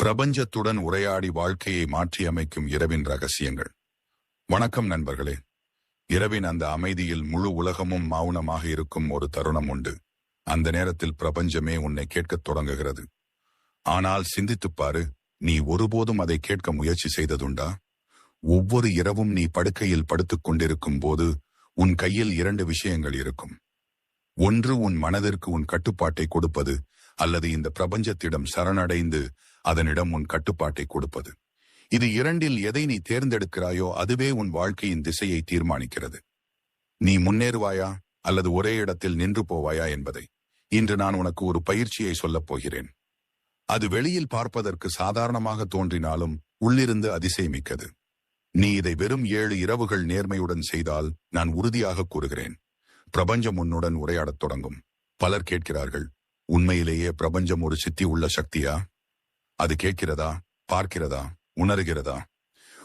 பிரபஞ்சத்துடன் உரையாடி வாழ்க்கையை மாற்றியமைக்கும் இரவின் ரகசியங்கள். வணக்கம் நண்பர்களே. இரவின் அந்த அமைதியில் முழு உலகமும் மௌனமாக இருக்கும் ஒரு தருணம் உண்டு. அந்த நேரத்தில் பிரபஞ்சமே உன்னை கேட்கத் தொடங்குகிறது. ஆனால் சிந்தித்துப்பாரு, நீ ஒருபோதும் அதை கேட்க முயற்சி செய்ததுண்டா? ஒவ்வொரு இரவும் நீ படுக்கையில் படுத்துக் கொண்டிருக்கும் போது உன் கையில் 2 விஷயங்கள் இருக்கும். ஒன்று உன் மனதிற்கு உன் கட்டுப்பாட்டை கொடுப்பது, அல்லது இந்த பிரபஞ்சத்திடம் சரணடைந்து அதனிடம் உன் கட்டுப்பாட்டை கொடுப்பது. இது இரண்டில் எதை நீ தேர்ந்தெடுக்கிறாயோ அதுவே உன் வாழ்க்கையின் திசையை தீர்மானிக்கிறது. நீ முன்னேறுவாயா அல்லது ஒரே இடத்தில் நின்று போவாயா என்பதை இன்று நான் உனக்கு ஒரு பயிற்சியை சொல்லப் போகிறேன். அது வெளியில் பார்ப்பதற்கு சாதாரணமாக தோன்றினாலும் உள்ளிருந்து அதிசயமிக்கது. நீ இதை வெறும் 7 இரவுகள் நேர்மையுடன் செய்தால் நான் உறுதியாக கூறுகிறேன், பிரபஞ்சம் உன்னுடன் உரையாடத் தொடங்கும். பலர் கேட்கிறார்கள், உண்மையிலேயே பிரபஞ்சம் ஒரு சித்தி உள்ள சக்தியா? அது கேட்கிறதா, பார்க்கிறதா, உணர்கிறதா?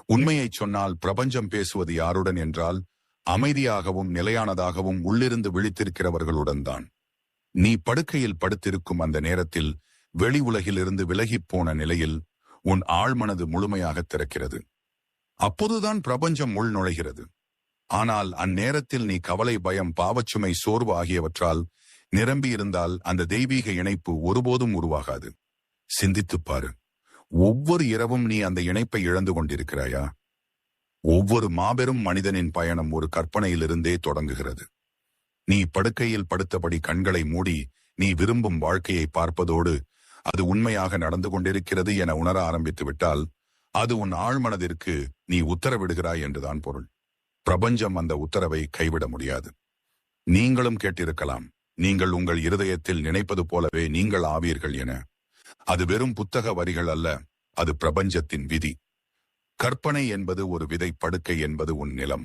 உண்மையைச் சொன்னால் பிரபஞ்சம் பேசுவது யாருடன் என்றால் அமைதியாகவும் நிலையானதாகவும் உள்ளிருந்து விழித்திருக்கிறவர்களுடன் தான். நீ படுக்கையில் படுத்திருக்கும் அந்த நேரத்தில் வெளி உலகிலிருந்து விலகிப் போன நிலையில் உன் ஆழ்மனது முழுமையாக திறக்கிறது. அப்போதுதான் பிரபஞ்சம் உள் நுழைகிறது. ஆனால் அந்நேரத்தில் நீ கவலை, பயம், பாவச்சுமை, சோர்வு ஆகியவற்றால் நிரம்பியிருந்தால் அந்த தெய்வீக இணைப்பு ஒருபோதும் உருவாகாது. சிந்தித்துப்பாரு, ஒவ்வொரு இரவும் நீ அந்த இணைப்பை இழந்து கொண்டிருக்கிறாயா? ஒவ்வொரு மாபெரும் மனிதனின் பயணம் ஒரு கற்பனையிலிருந்தே தொடங்குகிறது. நீ படுக்கையில் படுத்தபடி கண்களை மூடி நீ விரும்பும் வாழ்க்கையை பார்ப்பதோடு அது உண்மையாக நடந்து கொண்டிருக்கிறது என உணர ஆரம்பித்து விட்டால் அது உன் ஆழ்மனதிற்கு நீ உத்தரவிடுகிறாய் என்றுதான் பொருள். பிரபஞ்சம் அந்த உத்தரவை கைவிட முடியாது. நீங்களும் கேட்டிருக்கலாம், நீங்கள் உங்கள் இருதயத்தில் நினைப்பது போலவே நீங்கள் ஆவீர்கள் என. அது வெறும் புத்தக வரிகள் அல்ல, அது பிரபஞ்சத்தின் விதி. கற்பனை என்பது ஒரு விதை, படுக்கை என்பது உன் நிலம்.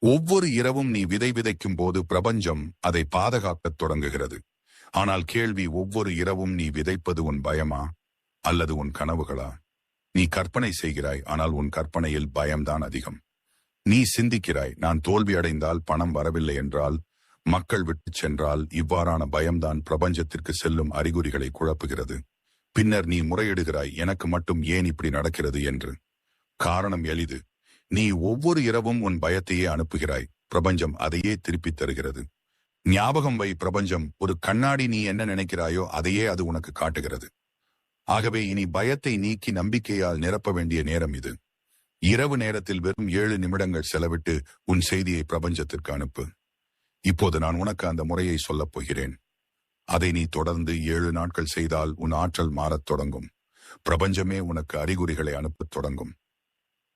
ஒவ்வொரு இரவும் நீ விதை விதைக்கும் போது பிரபஞ்சம் அதை பாதுகாக்கத் தொடங்குகிறது. ஆனால் கேள்வி, ஒவ்வொரு இரவும் நீ விதைப்பது உன் பயமா அல்லது உன் கனவுகளா? நீ கற்பனை செய்கிறாய், ஆனால் உன் கற்பனையில் பயம்தான் அதிகம். நீ சிந்திக்கிறாய், நான் தோல்வி அடைந்தால், பணம் வரவில்லை என்றால், மக்கள் விட்டுச் சென்றால், இவ்வாறான பயம்தான் பிரபஞ்சத்திற்கு செல்லும் அறிகுறிகளை குழப்புகிறது. பின்னர் நீ முறையிடுகிறாய், எனக்கு மட்டும் ஏன் இப்படி நடக்கிறது என்று. காரணம் எளிது, நீ ஒவ்வொரு இரவும் உன் பயத்தையே அனுப்புகிறாய், பிரபஞ்சம் அதையே திருப்பித் தருகிறது. ஞாபகம் வை, பிரபஞ்சம் ஒரு கண்ணாடி, நீ என்ன நினைக்கிறாயோ அதையே அது உனக்கு காட்டுகிறது. ஆகவே இனி பயத்தை நீக்கி நம்பிக்கையால் நிரப்ப வேண்டிய நேரம் இது. இரவு நேரத்தில் வெறும் 7 நிமிடங்கள் செலவிட்டு உன் செய்தியை பிரபஞ்சத்திற்கு அனுப்பு. இப்போது நான் உனக்கு அந்த முறையை சொல்லப் போகிறேன். அதை நீ தொடர்ந்து 7 நாட்கள் செய்தால் உன் ஆற்றல் மாறத் தொடங்கும். பிரபஞ்சமே உனக்கு அறிகுறிகளை அனுப்பத் தொடங்கும்.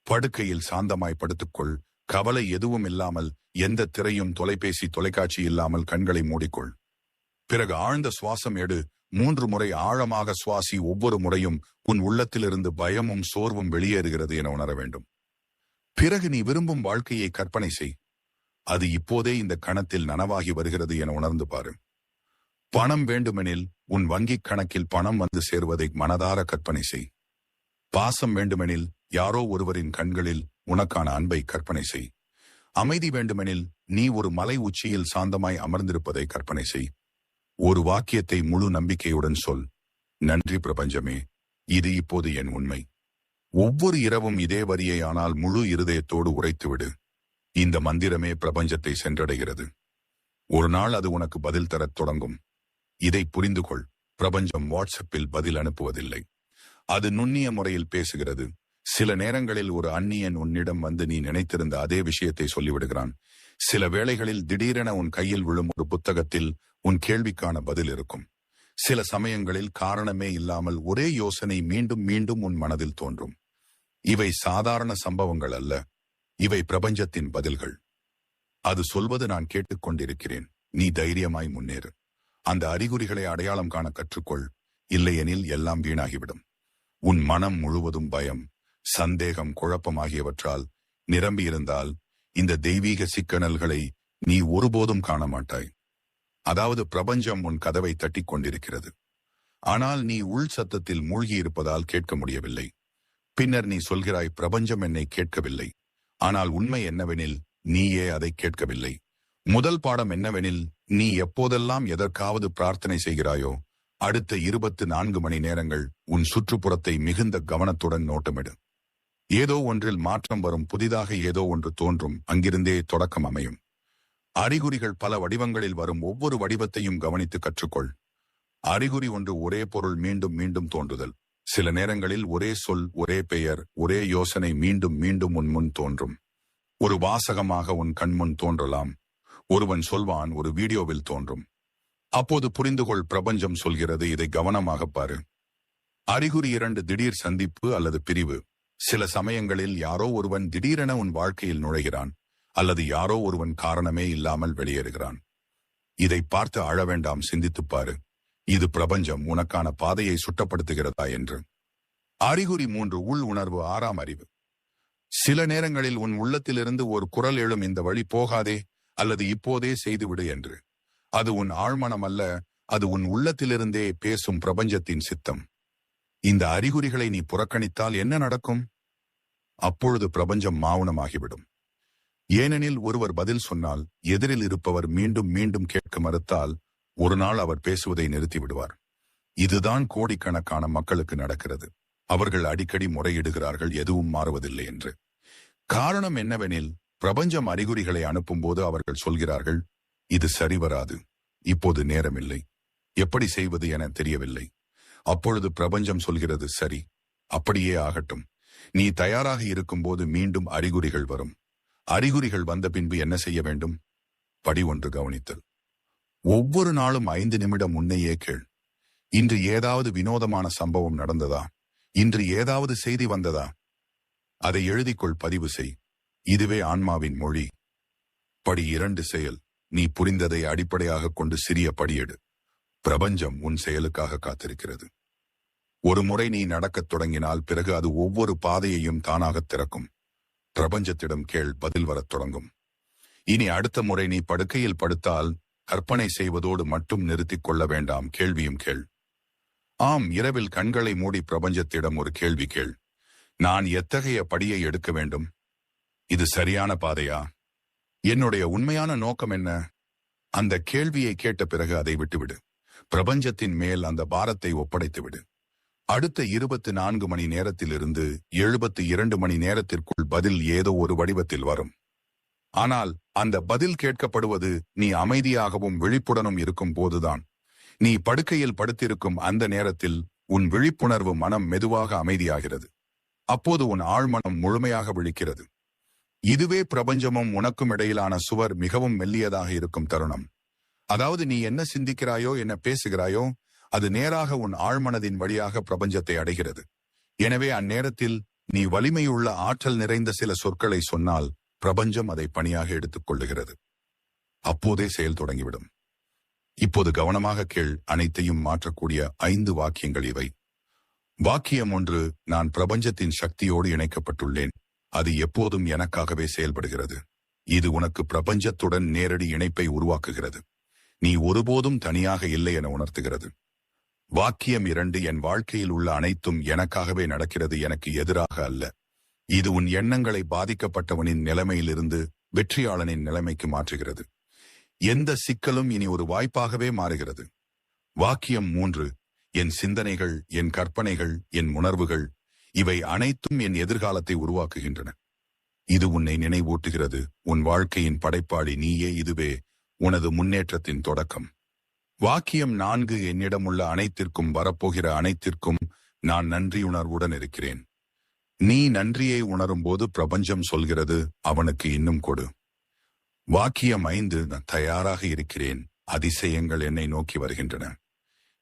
படுக்கையில் சாந்தமாய் படுத்துக்கொள். கவலை எதுவும் இல்லாமல், எந்த திரையும் தொலைபேசி தொலைக்காட்சி இல்லாமல் கண்களை மூடிக்கொள். பிறகு ஆழ்ந்த சுவாசம் எடு. 3 முறை ஆழமாக சுவாசி. ஒவ்வொரு முறையும் உன் உள்ளத்திலிருந்து பயமும் சோர்வும் வெளியேறுகிறது என உணர வேண்டும். பிறகு நீ விரும்பும் வாழ்க்கையை கற்பனை செய். அது இப்போதே இந்த கணத்தில் நனவாகி வருகிறது என உணர்ந்து பாரு. பணம் வேண்டுமெனில் உன் வங்கிக் கணக்கில் பணம் வந்து சேருவதை மனதார கற்பனை செய். பாசம் வேண்டுமெனில் யாரோ ஒருவரின் கண்களில் உனக்கான அன்பை கற்பனை செய். அமைதி வேண்டுமெனில் நீ ஒரு மலை உச்சியில் சாந்தமாய் அமர்ந்திருப்பதை கற்பனை செய். ஒரு வாக்கியத்தை முழு நம்பிக்கையுடன் சொல், நன்றி பிரபஞ்சமே, இது இப்போது என் உண்மை. ஒவ்வொரு இரவும் இதே வரியை ஆனால் முழு இருதயத்தோடு உரைத்துவிடு. இந்த மந்திரமே பிரபஞ்சத்தை சென்றடைகிறது. ஒரு நாள் அது உனக்கு பதில் தரத் தொடங்கும். இதை புரிந்து கொள், பிரபஞ்சம் வாட்ஸ்அப்பில் பதில் அனுப்புவதில்லை. அது நுண்ணிய முறையில் பேசுகிறது. சில நேரங்களில் ஒரு அந்நியன் உன்னிடம் வந்து நீ நினைத்திருந்த அதே விஷயத்தை சொல்லிவிடுகிறான். சில வேளைகளில் திடீரென உன் கையில் விழும் ஒரு புத்தகத்தில் உன் கேள்விக்கான பதில் இருக்கும். சில சமயங்களில் காரணமே இல்லாமல் ஒரே யோசனை மீண்டும் மீண்டும் உன் மனதில் தோன்றும். இவை சாதாரண சம்பவங்கள் அல்ல, இவை பிரபஞ்சத்தின் பதில்கள். அது சொல்வது, நான் கேட்டுக்கொண்டிருக்கிறேன், நீ தைரியமாய் முன்னேறு. அந்த அறிகுறிகளை அடையாளம் காண கற்றுக்கொள். இல்லையெனில் எல்லாம் வீணாகிவிடும். உன் மனம் முழுவதும் பயம், சந்தேகம், குழப்பம் ஆகியவற்றால் நிரம்பியிருந்தால் இந்த தெய்வீக சிக்கனல்களை நீ ஒருபோதும் காண மாட்டாய். அதாவது பிரபஞ்சம் உன் கதவை தட்டி கொண்டிருக்கிறது. ஆனால் நீ உள் சத்தத்தில் மூழ்கி இருப்பதால் கேட்க முடியவில்லை. பின்னர் நீ சொல்கிறாய், பிரபஞ்சம் என்னை கேட்கவில்லை. ஆனால் உண்மை என்னவெனில் நீயே அதை கேட்கவில்லை. முதல் பாடம் என்னவெனில், நீ எப்போதெல்லாம் எதற்காவது பிரார்த்தனை செய்கிறாயோ அடுத்த 24 மணி நேரங்கள் உன் சுற்றுப்புறத்தை மிகுந்த கவனத்துடன் நோட்டமிடு. ஏதோ ஒன்றில் மாற்றம் வரும், புதிதாக ஏதோ ஒன்று தோன்றும், அங்கிருந்தே தொடக்கம் அமையும். அறிகுறிகள் பல வடிவங்களில் வரும், ஒவ்வொரு வடிவத்தையும் கவனித்து கற்றுக்கொள். அறிகுறி ஒன்று, ஒரே பொருள் மீண்டும் மீண்டும் தோன்றுதல். சில நேரங்களில் ஒரே சொல், ஒரே பெயர், ஒரே யோசனை மீண்டும் மீண்டும் உன் முன் தோன்றும். ஒரு வாசகமாக உன் கண்முன் தோன்றலாம். ஒருவன் சொல்வான், ஒரு வீடியோவில் தோன்றும். அப்போது புரிந்துகொள், பிரபஞ்சம் சொல்கிறது, இதை கவனமாக பாரு. அறிகுறி 2, திடீர் சந்திப்பு அல்லது பிரிவு. சில சமயங்களில் யாரோ ஒருவன் திடீரென உன் வாழ்க்கையில் நுழைகிறான், அல்லது யாரோ ஒருவன் காரணமே இல்லாமல் வெளியேறுகிறான். இதை பார்த்து அழ வேண்டாம், சிந்தித்துப் பாரு. இது பிரபஞ்சம் உனக்கான பாதையை சுட்டப்படுத்துகிறதா என்று. அறிகுறி 3, உள் உணர்வு, 6ஆம் அறிவு. சில நேரங்களில் உன் உள்ளத்திலிருந்து ஒரு குரல் எழும், இந்த வழி போகாதே, அல்லது இப்போதே செய்துவிடு என்று. அது உன் ஆழ்மனம் அல்ல, அது உன் உள்ளத்திலிருந்தே பேசும் பிரபஞ்சத்தின் சித்தம். இந்த அறிகுறிகளை நீ புறக்கணித்தால் என்ன நடக்கும்? அப்பொழுது பிரபஞ்சம் மௌனமாகிவிடும். ஏனெனில் ஒருவர் பதில் சொன்னால், எதிரில் இருப்பவர் மீண்டும் மீண்டும் கேட்க மறுத்தால், ஒரு நாள் அவர் பேசுவதை நிறுத்திவிடுவார். இதுதான் கோடிக்கணக்கான மக்களுக்கு நடக்கிறது. அவர்கள் அடிக்கடி முறையிடுகிறார்கள், எதுவும் மாறுவதில்லை என்று. காரணம் என்னவெனில், பிரபஞ்சம் அறிகுறிகளை அனுப்பும்போது அவர்கள் சொல்கிறார்கள், இது சரிவராது, இப்போது நேரமில்லை, எப்படி செய்வது என தெரியவில்லை. அப்பொழுது பிரபஞ்சம் சொல்கிறது, சரி, அப்படியே ஆகட்டும். நீ தயாராக இருக்கும்போது மீண்டும் அறிகுறிகள் வரும். அறிகுறிகள் வந்த பின்பு என்ன செய்ய வேண்டும்? படி 1, கவனித்தல். ஒவ்வொரு நாளும் 5 நிமிடம் முன்னையே கேள். இன்று ஏதாவது வினோதமான சம்பவம் நடந்ததா? இன்று ஏதாவது செய்தி வந்ததா? அதை எழுதிக்கொள், பதிவு செய். இதுவே ஆன்மாவின் மொழி. படி 2, செயல். நீ புரிந்ததை அடிப்படையாக கொண்டு சிறிய படியெடு. பிரபஞ்சம் உன் செயலுக்காக காத்திருக்கிறது. ஒரு முறை நீ நடக்கத் தொடங்கினால் பிறகு அது ஒவ்வொரு பாதையையும் தானாக திறக்கும். பிரபஞ்சத்திடம் கேள், பதில் வரத் தொடங்கும். இனி அடுத்த முறை நீ படுக்கையில் படுத்தால் கற்பனை செய்வதோடு மட்டும் நிறுத்திக் கொள்ள வேண்டாம், கேள்வியும் கேள். ஆம், இரவில் கண்களை மூடி பிரபஞ்சத்திடம் ஒரு கேள்வி கேள். நான் எத்தகைய படியை எடுக்க வேண்டும்? இது சரியான பாதையா? என்னுடைய உண்மையான நோக்கம் என்ன? அந்த கேள்வியை கேட்ட பிறகு அதை விட்டுவிடு. பிரபஞ்சத்தின் மேல் அந்த பாரத்தை ஒப்படைத்துவிடு. அடுத்த 24 மணி நேரத்திலிருந்து 72 மணி நேரத்திற்குள் பதில் ஏதோ ஒரு வடிவத்தில் வரும். ஆனால் அந்த பதில் கேட்கப்படுவது நீ அமைதியாகவும் விழிப்புடனும் இருக்கும் போதுதான். நீ படுக்கையில் படுத்திருக்கும் அந்த நேரத்தில் உன் விழிப்புணர்வு மனம் மெதுவாக அமைதியாகிறது. அப்போது உன் ஆழ்மனம் முழுமையாக விழிக்கிறது. இதுவே பிரபஞ்சமும் உனக்கும் இடையிலான சுவர் மிகவும் மெல்லியதாக இருக்கும் தருணம். அதாவது நீ என்ன சிந்திக்கிறாயோ, என்ன பேசுகிறாயோ, அது நேராக உன் ஆழ்மனதின் வழியாக பிரபஞ்சத்தை அடைகிறது. எனவே அந்நேரத்தில் நீ வலிமையுள்ள ஆற்றல் நிறைந்த சில சொற்களை சொன்னால் பிரபஞ்சம் அதை பணியாக எடுத்துக் கொள்ளுகிறது. அப்போதே செயல் தொடங்கிவிடும். இப்போது கவனமாக கேள், அனைத்தையும் மாற்றக்கூடிய 5 வாக்கியங்கள் இவை. வாக்கியம் 1, நான் பிரபஞ்சத்தின் சக்தியோடு இணைக்கப்பட்டுள்ளேன். அது எப்போதும் எனக்காகவே செயல்படுகிறது. இது உனக்கு பிரபஞ்சத்துடன் நேரடி இணைப்பை உருவாக்குகிறது. நீ ஒருபோதும் தனியாக இல்லை என உணர்த்துகிறது. வாக்கியம் 2, என் வாழ்க்கையில் உள்ள அனைத்தும் எனக்காகவே நடக்கிறது, எனக்கு எதிராக அல்ல. இது உன் எண்ணங்களை பாதிக்கப்பட்டவனின் நிலைமையிலிருந்து வெற்றியாளனின் நிலைமைக்கு மாற்றுகிறது. எந்த சிக்கலும் இனி ஒரு வாய்ப்பாகவே மாறுகிறது. வாக்கியம் 3, என் சிந்தனைகள், என் கற்பனைகள், என் உணர்வுகள், இவை அனைத்தும் என் எதிர்காலத்தை உருவாக்குகின்றன. இது உன்னை நினைவூட்டுகிறது, உன் வாழ்க்கையின் படைப்பாளி நீயே, இதுவே உனது முன்னேற்றத்தின் தொடக்கம். வாக்கியம் 4, என்னிடமுள்ள அனைத்திற்கும், வரப்போகிற அனைத்திற்கும் நான் நன்றியுணர்வுடன் இருக்கிறேன். நீ நன்றியை உணரும்போது பிரபஞ்சம் சொல்கிறது, அவனுக்கு இன்னும் கொடு. வாக்கியம் 5, நான் தயாராக இருக்கிறேன், அதிசயங்கள் என்னை நோக்கி வருகின்றன.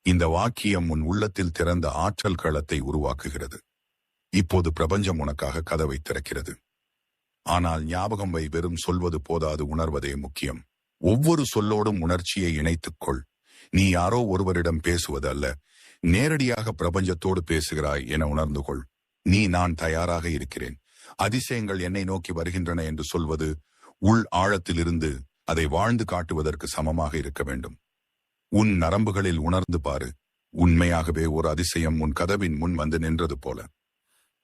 இந்த வாக்கியம் உன் உள்ளத்தில் திறந்த ஆற்றல் களத்தை உருவாக்குகிறது. இப்போது பிரபஞ்சம் உனக்காக கதவை திறக்கிறது. ஆனால் ஞாபகம் வை, வெறும் சொல்வது போதாது, உணர்வதே முக்கியம். ஒவ்வொரு சொல்லோடும் உணர்ச்சியை இணைத்துக்கொள். நீ யாரோ ஒருவரிடம் பேசுவது அல்ல, நேரடியாக பிரபஞ்சத்தோடு பேசுகிறாய் என உணர்ந்து கொள். நீ நான் தயாராக இருக்கிறேன், அதிசயங்கள் என்னை நோக்கி வருகின்றன என்று சொல்வது உள் ஆழத்திலிருந்து அதை வாழ்ந்து காட்டுவதற்கு சமமாக இருக்க வேண்டும். உன் நரம்புகளில் உணர்ந்து பாரு, உண்மையாகவே ஒரு அதிசயம் உன் கதவின் முன் வந்து நின்றது போல.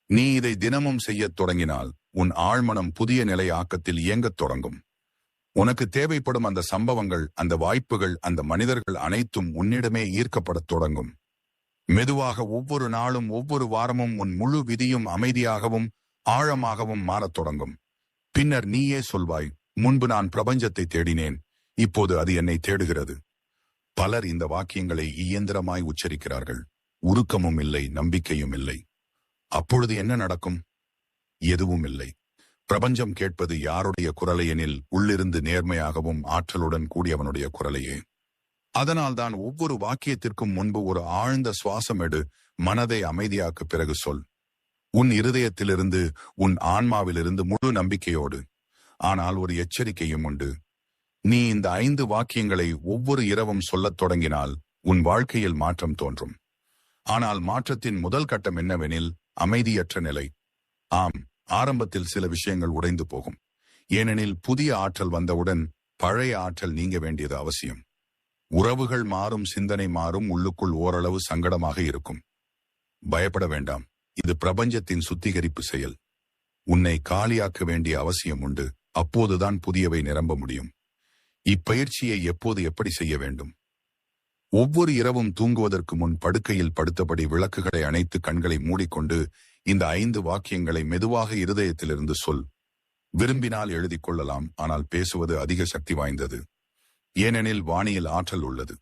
நீ இதை தினமும் செய்யத் தொடங்கினால் உன் ஆழ்மனம் புதிய நிலை ஆக்கத்தில் இயங்கத் தொடங்கும். உனக்கு தேவைப்படும் அந்த சம்பவங்கள், அந்த வாய்ப்புகள், அந்த மனிதர்கள் அனைத்தும் உன்னிடமே ஈர்க்கப்படத் தொடங்கும். மெதுவாக ஒவ்வொரு நாளும் ஒவ்வொரு வாரமும் உன் முழு விதியும் அமைதியாகவும் ஆழமாகவும் மாறத் தொடங்கும். பின்னர் நீயே சொல்வாய், முன்பு நான் பிரபஞ்சத்தை தேடினேன், இப்போது அது என்னை தேடுகிறது. பலர் இந்த வாக்கியங்களை இயந்திரமாய் உச்சரிக்கிறார்கள். உருக்கமும் இல்லை, நம்பிக்கையும் இல்லை. அப்பொழுது என்ன நடக்கும்? எதுவும் இல்லை. பிரபஞ்சம் கேட்பது யாருடைய குரலை எனில் உள்ளிருந்து நேர்மையாகவும் ஆற்றலுடன் கூடியவனுடைய குரலையே. அதனால்தான் ஒவ்வொரு வாக்கியத்திற்கும் முன்பு ஒரு ஆழ்ந்த சுவாசம் எடு, மனதை அமைதியாக்க, பிறகு சொல். உன் இருதயத்திலிருந்து, உன் ஆன்மாவிலிருந்து முழு நம்பிக்கையோடு. ஆனால் ஒரு எச்சரிக்கையும் உண்டு. நீ இந்த 5 வாக்கியங்களை ஒவ்வொரு இரவும் சொல்லத் தொடங்கினால் உன் வாழ்க்கையில் மாற்றம் தோன்றும். ஆனால் மாற்றத்தின் முதல் கட்டம் என்னவெனில் அமைதியற்ற நிலை. ஆம், ஆரம்பத்தில் சில விஷயங்கள் உடைந்து போகும். ஏனெனில் புதிய ஆற்றல் வந்தவுடன் பழைய ஆற்றல் நீங்க வேண்டியது அவசியம். உறவுகள் மாறும், சிந்தனை மாறும், உள்ளுக்குள் ஓரளவு சங்கடமாக இருக்கும். பயப்பட வேண்டாம், இது பிரபஞ்சத்தின் சுத்திகரிப்பு செயல். உன்னை காலியாக்க வேண்டிய அவசியம் உண்டு. அப்போதுதான் புதியவை நிரம்ப முடியும். இப்பயிற்சியை எப்போது எப்படி செய்ய வேண்டும்? ஒவ்வொரு இரவும் தூங்குவதற்கு முன் படுக்கையில் படுத்தபடி விளக்குகளை அணைத்து கண்களை மூடிக்கொண்டு இந்த 5 வாக்கியங்களை மெதுவாக இருதயத்திலிருந்து சொல். விரும்பினால் எழுதிக் கொள்ளலாம், ஆனால் பேசுவது அதிக சக்தி வாய்ந்தது. ஏனெனில் வாணியில் ஆற்றல் உள்ளது.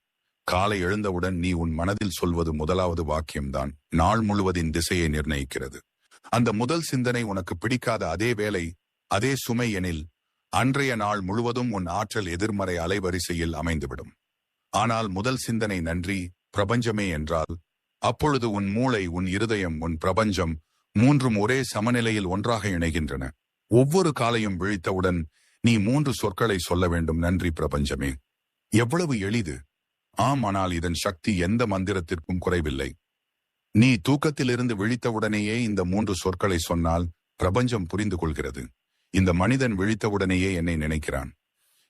காலை எழுந்தவுடன் நீ உன் மனதில் சொல்வது முதலாவது வாக்கியம்தான் நாள் முழுவதின் திசையை நிர்ணயிக்கிறது. அந்த முதல் சிந்தனை உனக்கு பிடிக்காத அதே வேலை, அதே சுமை எனில் அன்றைய நாள் முழுவதும் உன் ஆற்றல் எதிர்மறை அலைவரிசையில் அமைந்துவிடும். ஆனால் முதல் சிந்தனை நன்றி, பிரபஞ்சமே என்றால், அப்பொழுது உன் மூளை, உன் இருதயம், உன் பிரபஞ்சம் மூன்றும் ஒரே சமநிலையில் ஒன்றாக இணைகின்றன. ஒவ்வொரு காலையும் விழித்தவுடன் நீ 3 சொற்களை சொல்ல வேண்டும். நன்றி பிரபஞ்சமே. எவ்வளவு எளிது! ஆம், ஆனால் இதன் சக்தி எந்த மந்திரத்திற்கும் குறைவில்லை. நீ தூக்கத்திலிருந்து விழித்தவுடனேயே இந்த 3 சொற்களை சொன்னால் பிரபஞ்சம் புரிந்து கொள்கிறது. இந்த மனிதன் விழித்தவுடனேயே என்னை நினைக்கிறான்.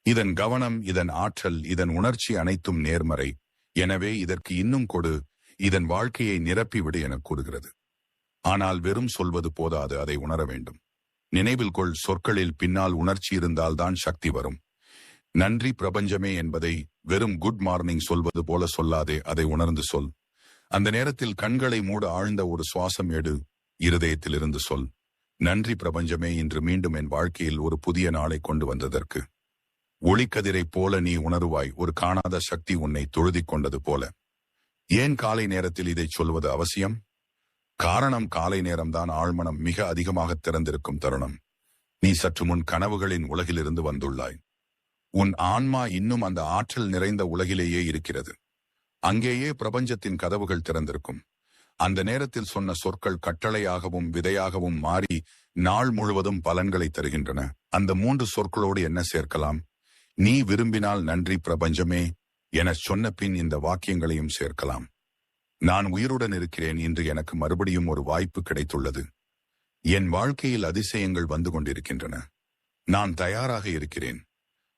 இதன் கவனம், இதன் ஆற்றல், இதன் உணர்ச்சி அனைத்தும் நேர்மறை. எனவே இதற்கு இன்னும் கொடு, இதன் வாழ்க்கையை நிரப்பிவிடு என கூறுகிறது. ஆனால் வெறும் சொல்வது போதாது, அதை உணர வேண்டும். நினைவில் கொள், சொற்களில் பின்னால் உணர்ச்சி இருந்தால்தான் சக்தி வரும். நன்றி பிரபஞ்சமே என்பதை வெறும் குட் மார்னிங் சொல்வது போல சொல்லாதே, அதை உணர்ந்து சொல். அந்த நேரத்தில் கண்களை மூட ஆழ்ந்த ஒரு சுவாசம் எடு. இருதயத்திலிருந்து சொல், நன்றி பிரபஞ்சமே, இன்று மீண்டும் என் வாழ்க்கையில் ஒரு புதிய நாளை கொண்டு வந்ததற்கு. ஒளிக்கதிரைப் போல நீ உணருவாய், ஒரு காணாத சக்தி உன்னை தொழுதிக் கொண்டது போல. ஏன் காலை நேரத்தில் இதை சொல்வது அவசியம்? காரணம், காலை நேரம்தான் ஆழ்மனம் மிக அதிகமாக திறந்திருக்கும் தருணம். நீ சற்று முன் கனவுகளின் உலகிலிருந்து வந்துள்ளாய். உன் ஆன்மா இன்னும் அந்த ஆற்றல் நிறைந்த உலகிலேயே இருக்கிறது. அங்கேயே பிரபஞ்சத்தின் கதவுகள் திறந்திருக்கும். அந்த நேரத்தில் சொன்ன சொற்கள் கட்டளையாகவும் விதையாகவும் மாறி நாள் முழுவதும் பலன்களை தருகின்றன. அந்த 3 சொற்களோடு என்ன சேர்க்கலாம்? நீ விரும்பினால் நன்றி பிரபஞ்சமே எனச் சொன்ன பின் இந்த வாக்கியங்களையும் சேர்க்கலாம். நான் உயிருடன் இருக்கிறேன், இன்று எனக்கு மறுபடியும் ஒரு வாய்ப்பு கிடைத்துள்ளது. என் வாழ்க்கையில் அதிசயங்கள் வந்து கொண்டிருக்கின்றன. நான் தயாராக இருக்கிறேன்.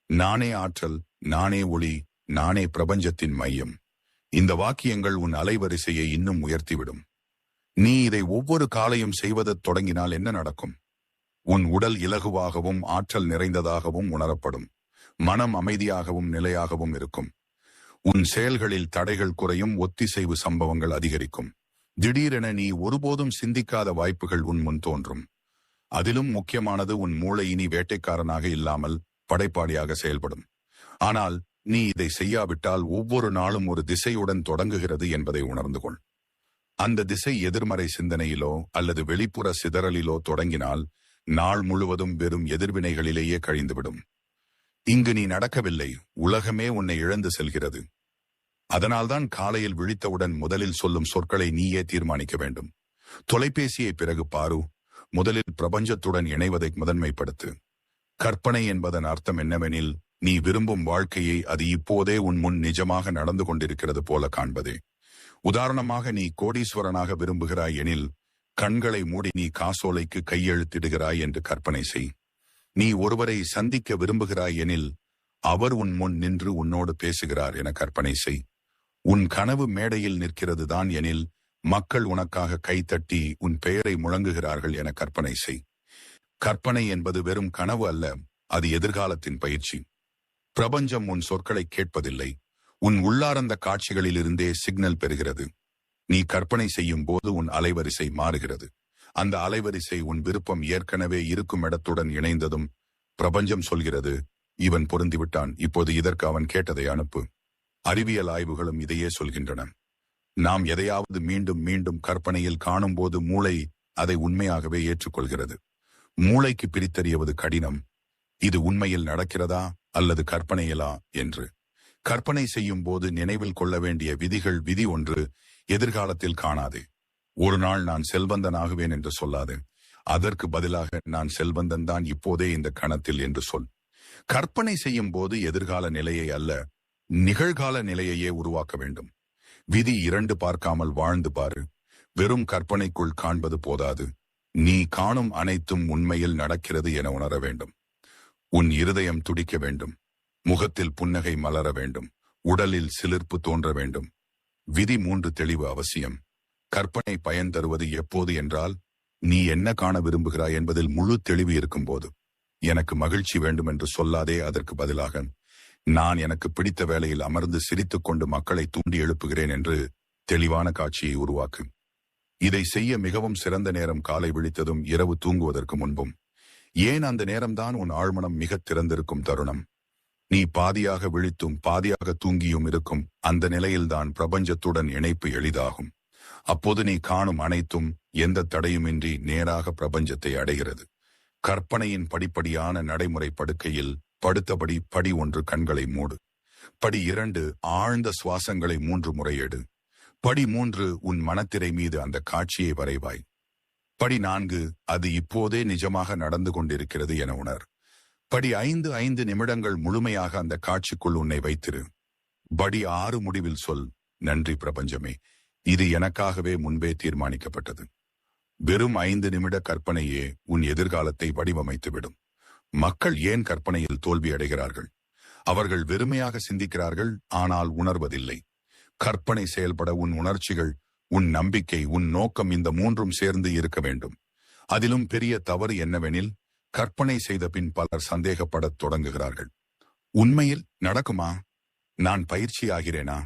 நானே ஆற்றல், நானே ஒளி, நானே பிரபஞ்சத்தின் மையம். இந்த வாக்கியங்கள் உன் அலைவரிசையை இன்னும் உயர்த்திவிடும். நீ இதை ஒவ்வொரு காலையும் செய்வதத் தொடங்கினால் என்ன நடக்கும்? உன் உடல் இலகுவாகவும் ஆற்றல் நிறைந்ததாகவும் உணரப்படும். மனம் அமைதியாகவும் நிலையாகவும் இருக்கும். உன் செயல்களில் தடைகள் குறையும், ஒத்திசைவு சம்பவங்கள் அதிகரிக்கும். திடீரென நீ ஒருபோதும் சிந்திக்காத வாய்ப்புகள் உன் முன் தோன்றும். அதிலும் முக்கியமானது, உன் மூளை இனி வேட்டைக்காரனாக இல்லாமல் படைப்பாளியாக செயல்படும். ஆனால் நீ இதை செய்யாவிட்டால் ஒவ்வொரு நாளும் ஒரு திசையுடன் தொடங்குகிறது என்பதை உணர்ந்து கொள். அந்த திசை எதிர்மறை சிந்தனையிலோ அல்லது வெளிப்புற சிதறலிலோ தொடங்கினால் நாள் முழுவதும் வெறும் எதிர்வினைகளிலேயே கழிந்துவிடும். இங்கு நீ நடக்கவில்லை, உலகமே உன்னை இழந்து செல்கிறது. அதனால்தான் காலையில் விழித்தவுடன் முதலில் சொல்லும் சொற்களை நீயே தீர்மானிக்க வேண்டும். தொலைபேசியை பிறகு பாரு. முதலில் பிரபஞ்சத்துடன் இணைவதை முதன்மைப்படுத்து. கற்பனை என்பதன் அர்த்தம் என்னவெனில், நீ விரும்பும் வாழ்க்கையை அது இப்போதே உன் முன் நிஜமாக நடந்து கொண்டிருக்கிறது போல காண்பதே. உதாரணமாக, நீ கோடீஸ்வரனாக விரும்புகிறாய் எனில் கண்களை மூடி நீ காசோலைக்கு கையெழுத்திடுகிறாய் என்று கற்பனை செய். நீ ஒருவரை சந்திக்க விரும்புகிறாய் எனில் அவர் உன் முன் நின்று உன்னோடு பேசுகிறார் என கற்பனை செய். உன் கனவு மேடையில் நிற்கிறது தான் எனில் மக்கள் உனக்காக கைத்தட்டி உன் பெயரை முழங்குகிறார்கள் என கற்பனை செய். கற்பனை என்பது வெறும் கனவு அல்ல, அது எதிர்காலத்தின் பயிற்சி. பிரபஞ்சம் உன் சொற்களை கேட்பதில்லை. உன் உள்ளார்ந்த காட்சிகளிலிருந்தே சிக்னல் பெறுகிறது. நீ கற்பனை செய்யும் போது உன் அலைவரிசை மாறுகிறது. அந்த அலைவரிசை உன் விருப்பம் ஏற்கனவே இருக்கும் இடத்துடன் இணைந்ததும் பிரபஞ்சம் சொல்கிறது, இவன் பொருந்திவிட்டான், இப்போது இதற்கு அவன் கேட்டதை அனுப்பு. அறிவியல் ஆய்வுகளும் இதையே சொல்கின்றன. நாம் எதையாவது மீண்டும் மீண்டும் கற்பனையில் காணும்போது மூளை அதை உண்மையாகவே ஏற்றுக்கொள்கிறது. மூளைக்கு பிரித்தறியவது கடினம். இது உண்மையில் நடக்கிறதா அல்லது கற்பனையிலா என்று. கற்பனை செய்யும் போது நினைவில் கொள்ள வேண்டிய விதிகள். விதி ஒன்று, எதிர்காலத்தில் காணாதே. ஒரு நாள் நான் செல்வந்தனாகுவேன் என்று சொல்லாது. அதற்கு பதிலாக நான் செல்வந்தன் தான் இப்போதே இந்த கணத்தில் என்று சொல். கற்பனை செய்யும் போது எதிர்கால நிலையை அல்ல, நிகழ்கால நிலையையே உருவாக்க வேண்டும். விதி 2 பார்க்காமல் வாழ்ந்து பாரு. வெறும் கற்பனைக்குள் காண்பது போதாது. நீ காணும் அனைத்தும் உண்மையில் நடக்கிறது என உணர வேண்டும். உன் இருதயம் துடிக்க வேண்டும். முகத்தில் புன்னகை மலர வேண்டும். உடலில் சிலிர்ப்பு தோன்ற வேண்டும். விதி 3 தெளிவு அவசியம். கற்பனை பயன் தருவது எப்போது என்றால், நீ என்ன காண விரும்புகிறாய் என்பதில் முழு தெளிவு இருக்கும்போது. எனக்கு மகிழ்ச்சி வேண்டும் என்று சொல்லாதே, அதற்கு பதிலாக நான் எனக்கு பிடித்த வேளையில் அமர்ந்து சிரித்துக் கொண்டு மக்களை தூண்டி எழுப்புகிறேன் என்று தெளிவான காட்சியை உருவாக்கு. இதை செய்ய மிகவும் சிறந்த நேரம் காலை விழித்ததும் இரவு தூங்குவதற்கு முன்பும். ஏன் அந்த நேரம்தான் உன் ஆழ்மனம் மிக திறந்திருக்கும் தருணம். நீ பாதியாக விழித்தும் பாதியாக தூங்கியும் இருக்கும் அந்த நிலையில்தான் பிரபஞ்சத்துடன் இணைப்பு எளிதாகும். அப்போது நீ காணும் அனைத்தும் எந்த தடையுமின்றி நேராக பிரபஞ்சத்தை அடைகிறது. கற்பனையின் படிப்படியான நடைமுறை படுக்கையில் படுத்தபடி படி 1 கண்களை மூடு. படி 2 ஆழ்ந்த சுவாசங்களை 3 முறை எடு. படி 3 உன் மனத்திரை மீது அந்த காட்சியை வரைவாய். படி 4 அது இப்போதே நிஜமாக நடந்து கொண்டிருக்கிறது என உணர். படி 5 நிமிடங்கள் முழுமையாக அந்த காட்சிக்குள் உன்னை வைத்திரு. படி 6 முடிவில் சொல், நன்றி பிரபஞ்சமே, இது எனக்காகவே முன்பே தீர்மானிக்கப்பட்டது. வெறும் 5 நிமிட கற்பனையே உன் எதிர்காலத்தை வடிவமைத்துவிடும். மக்கள் ஏன் கற்பனையில் தோல்வி அடைகிறார்கள்? அவர்கள் வெறுமையாக சிந்திக்கிறார்கள், ஆனால் உணர்வதில்லை. கற்பனை செயல்பட உன் உணர்ச்சிகள், உன் நம்பிக்கை, உன் நோக்கம், இந்த 3ம் சேர்ந்து இருக்க வேண்டும். அதிலும் பெரிய தவறு என்னவெனில், கற்பனை செய்த பின் பலர் சந்தேகப்படத் தொடங்குகிறார்கள். உண்மையில் நடக்குமா? நான் பயிற்சி ஆகிறேனா